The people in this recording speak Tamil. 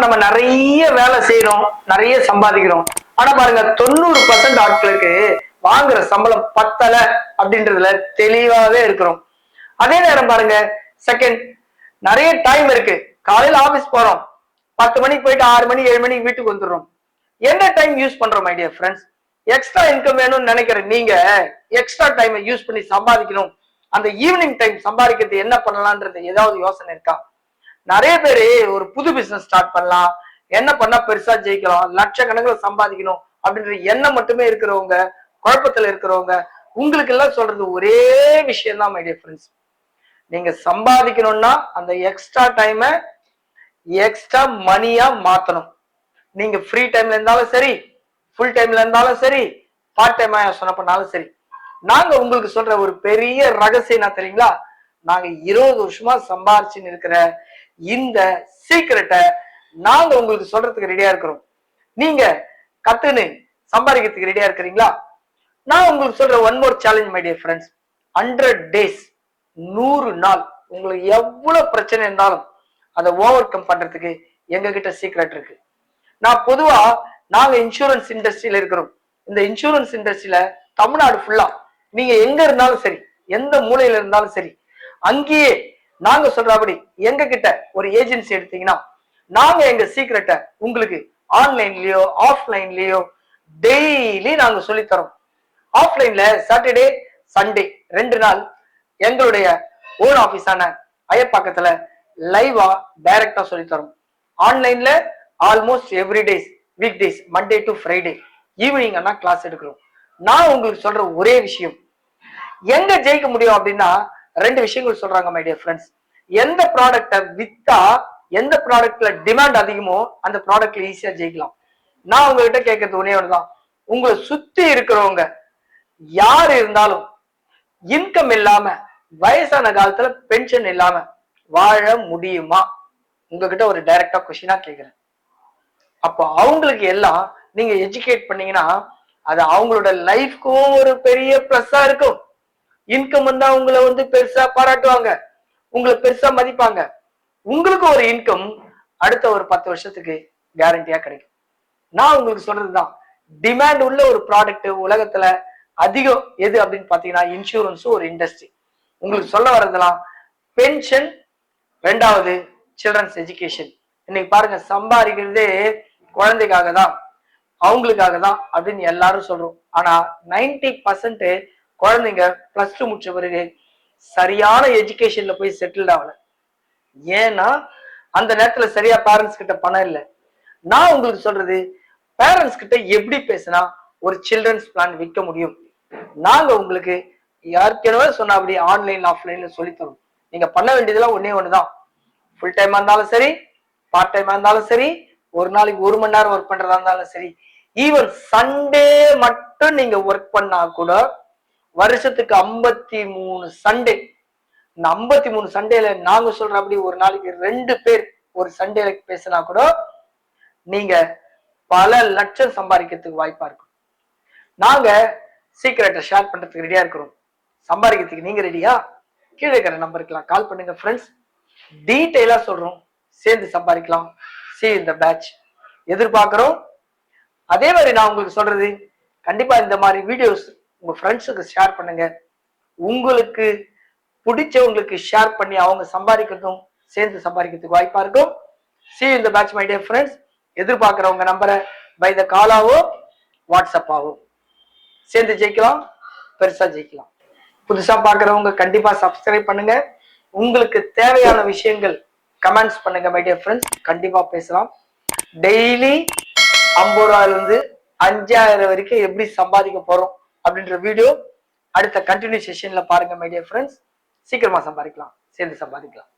நம்ம நிறைய வேலை செய்யறோம், நிறைய சம்பாதிக்கிறோம். ஆனா பாருங்க 90% ஆட்களுக்கு வாங்குற சம்பளம் பத்தல அப்படின்றதுல தெளிவாவே இருக்கிறோம். அதே நேரம் பாருங்க செகண்ட், நிறைய டைம் இருக்கு. காலையில ஆபீஸ் போறோம், 10 மணிக்கு போயிட்டு 6 மணி 7 மணிக்கு வீட்டுக்கு வந்துடுறோம். என்ன டைம் யூஸ் பண்றோம் my dear friends? Extra income வேணும்னு நினைக்கிறேன். நீங்க எக்ஸ்ட்ரா டைம் யூஸ் பண்ணி சம்பாதிக்கணும், அந்த ஈவினிங் டைம் சம்பாதிக்கிறது என்ன பண்ணலாம்ன்றது ஏதாவது யோசனை இருக்கா? நிறைய பேரு ஒரு புது பிசினஸ் ஸ்டார்ட் பண்ணலாம், என்ன பண்ணா பெருசா ஜெயிக்கலாம், லட்சக்கணக்கில் சம்பாதிக்கணும் அப்படின்ற எண்ணம் மட்டுமே இருக்கிறவங்க, குழப்பத்துல இருக்கிறவங்க, உங்களுக்கு எல்லாம் சொல்றது ஒரே விஷயம் தான் மை டியர் ஃப்ரெண்ட்ஸ். நீங்க சம்பாதிக்கணும்னா அந்த எக்ஸ்ட்ரா டைமை எக்ஸ்ட்ரா மணியா மாத்தணும். நீங்க ஃப்ரீ டைம்ல இருந்தாலும் சரி, ஃபுல் டைம்ல இருந்தாலும் சரி, பார்ட் டைமா சொன்ன பண்ணாலும் சரி, நாங்க உங்களுக்கு சொல்ற ஒரு பெரிய ரகசியம் என்ன தெரியுங்களா? நாங்க 20 வருஷமா சம்பாரிச்சுன்னு இருக்கிற இந்த சீக்கிரட்டை நாங்க உங்களுக்கு சொல்றதுக்கு ரெடியா இருக்கிறோம். நீங்க கத்துன்னு சம்பாதிக்கிறதுக்கு ரெடியா இருக்கிறீங்களா? நான் உங்களுக்கு சொல்ற one more challenge my dear friends. 100 days, 100 நாள் உங்களுக்கு எவ்வளவு பிரச்சனை இருந்தாலும் அதை ஓவர் கம் பண்றதுக்கு எங்க கிட்ட சீக்ரெட் இருக்கு. நான் பொதுவா நாங்க இன்சூரன்ஸ் இண்டஸ்ட்ரியில இருக்கிறோம். இந்த இன்சூரன்ஸ் இண்டஸ்ட்ரியில தமிழ்நாடு ஃபுல்லா நீங்க எங்க இருந்தாலும் சரி, எந்த மூலையில இருந்தாலும் சரி, அங்கேயே நாங்க சொல்றபடி எங்க கிட்ட ஒரு ஏஜென்சி எடுத்தீங்கன்னா நாங்க எங்க சீக்ரெட்டை உங்களுக்கு ஆன்லைன்லயோ ஆஃப்லைன்லயோ டெய்லி நாங்க சொல்லித்தரோம். ஆஃப்லைன்ல சாட்டர்டே சண்டே 2 நாள் எங்களுடைய ஓன் ஆபீஸான அயப்பாக்கத்துல லைவா டைரக்டா சொல்லித்தரோம். ஆன்லைன்ல almost every days, week days, Monday to Friday evening ஆனா கிளாஸ் எடுக்கிறோம். நான் உங்களுக்கு சொல்ற ஒரே விஷயம், எங்க ஜெயிக்க முடியும் அப்படின்னா 2 விஷயங்கள் சொல்றாங்க மை டியர் ஃப்ரெண்ட்ஸ். எந்த ப்ராடக்டை வித்தா எந்த ப்ராடக்ட்ல டிமாண்ட் அதிகமோ அந்த ப்ராடக்ட்ல ஈஸியா ஜெயிக்கலாம். நான் உங்ககிட்ட கேட்கறது ஒன்னே ஒண்ணுதான், உங்களை சுத்தி இருக்கிறவங்க யார் இருந்தாலும் இன்கம் இல்லாம வயசான காலத்துல பென்ஷன் இல்லாம வாழ முடியுமா? உங்ககிட்ட ஒரு டைரக்டா கொஸ்டினா கேட்கிறேன். அப்போ அவங்களுக்கு எல்லாம் நீங்க எஜுகேட் பண்ணீங்கன்னா அது அவங்களோட லைஃப்க்கும் ஒரு பெரிய பிளஸ்ஸா இருக்கும். இன்கம் வந்தா உங்களை பெருசா பாராட்டுவாங்க, உங்களை பெருசா மதிப்பாங்க. உங்களுக்கு ஒரு இன்கம் அடுத்த ஒரு 10 வருஷத்துக்கு கேரண்டியா கிடைக்கும். நான் உங்களுக்கு சொல்றதுதான், டிமாண்ட் உள்ள ஒரு ப்ராடக்ட் உலகத்துல அதிகம் எது அப்படின்னு பாத்தீங்கன்னா இன்சூரன்ஸும் ஒரு இண்டஸ்ட்ரி. உங்களுக்கு சொல்ல வர்றதுலாம் பென்ஷன், 2வது சில்ட்ரன்ஸ் எஜுகேஷன். இன்னைக்கு பாருங்க சம்பாதிக்கிறதே குழந்தைக்காக தான், அவங்களுக்காக தான் அப்படின்னு எல்லாரும் சொல்றோம். ஆனா 90% குழந்தைங்க +2 முடிச்ச பிறகு சரியான எஜுகேஷன்ல போய் செட்டில்ட் ஆகல. ஏன்னா அந்த நேரத்துல சரியா பேரண்ட்ஸ் கிட்ட பணம் இல்லை. நான் உங்களுக்கு சொல்றது, பேரண்ட்ஸ் கிட்ட எப்படி பேசினா ஒரு சில்ட்ரன்ஸ் பிளான் விற்க முடியும். நாங்க உங்களுக்கு யாருக்கெனவே சொன்ன அப்படி ஆன்லைன் ஆஃப்லைன்ல சொல்லித்தரோம். நீங்க பண்ண வேண்டியதெல்லாம் ஒன்னே ஒண்ணுதான், ஃபுல் டைமா இருந்தாலும் சரி, பார்ட் டைமா இருந்தாலும் சரி, ஒரு நாளைக்கு 1 மணி நேரம் ஒர்க் பண்றதா இருந்தாலும் சரி, ஈவன் சண்டே மட்டும் நீங்க ஒர்க் பண்ணா கூட வருஷத்துக்கு 53 சண்டே. இந்த 53 சண்டேல நாங்க சொல்ற அப்படி ஒரு நாளைக்கு 2 பேர் ஒரு சண்டேல பேசினா கூட நீங்க பல லட்சம் சம்பாதிக்கிறதுக்கு வாய்ப்பா இருக்கும். நாங்க சீக்கிரட்டை ஷேர் பண்றதுக்கு ரெடியா இருக்கிறோம். சம்பாதிக்கிறதுக்கு நீங்க ரெடியா? கீழே இருக்கிற நம்பருக்குலாம் கால் பண்ணுங்க ஃப்ரெண்ட்ஸ். டீட்டெயிலா சொல்றோம், சேர்ந்து சம்பாதிக்கலாம். See இந்த பேட்ச் எதிர்பார்க்கிறோம். அதே மாதிரி நான் உங்களுக்கு சொல்றது, கண்டிப்பா இந்த மாதிரி வீடியோஸ் உங்க ஃப்ரெண்ட்ஸுக்கு ஷேர் பண்ணுங்க. உங்களுக்கு பிடிச்சவங்களுக்கு ஷேர் பண்ணி அவங்க சம்பாதிக்கிறதும் சேர்ந்து சம்பாதிக்கிறதுக்கு வாய்ப்பா இருக்கும். See இந்த பேட்ச் மை டியர் ஃப்ரெண்ட்ஸ். எதிர்பார்க்கிறவங்க நம்பரை பை த காலாவோ வாட்ஸ்அப்பாவோ சேர்ந்து ஜெயிக்கலாம், பெருசா ஜெயிக்கலாம். புதுசா பாக்குறவங்க கண்டிப்பா சப்ஸ்கிரைப் பண்ணுங்க. உங்களுக்கு தேவையான விஷயங்கள் கமெண்ட்ஸ் பண்ணுங்க மை டியர் ஃப்ரெண்ட்ஸ். கண்டிப்பா பேசலாம். டெய்லி 50 ரூபாயிலிருந்து 5000 வரைக்கும் எப்படி சம்பாதிக்க போறோம் அப்படின்ற வீடியோ அடுத்த கண்டினியூ செஷன்ல பாருங்க மை டியர் ஃப்ரெண்ட்ஸ். சீக்கிரமா சம்பாதிக்கலாம், சேர்ந்து சம்பாதிக்கலாம்.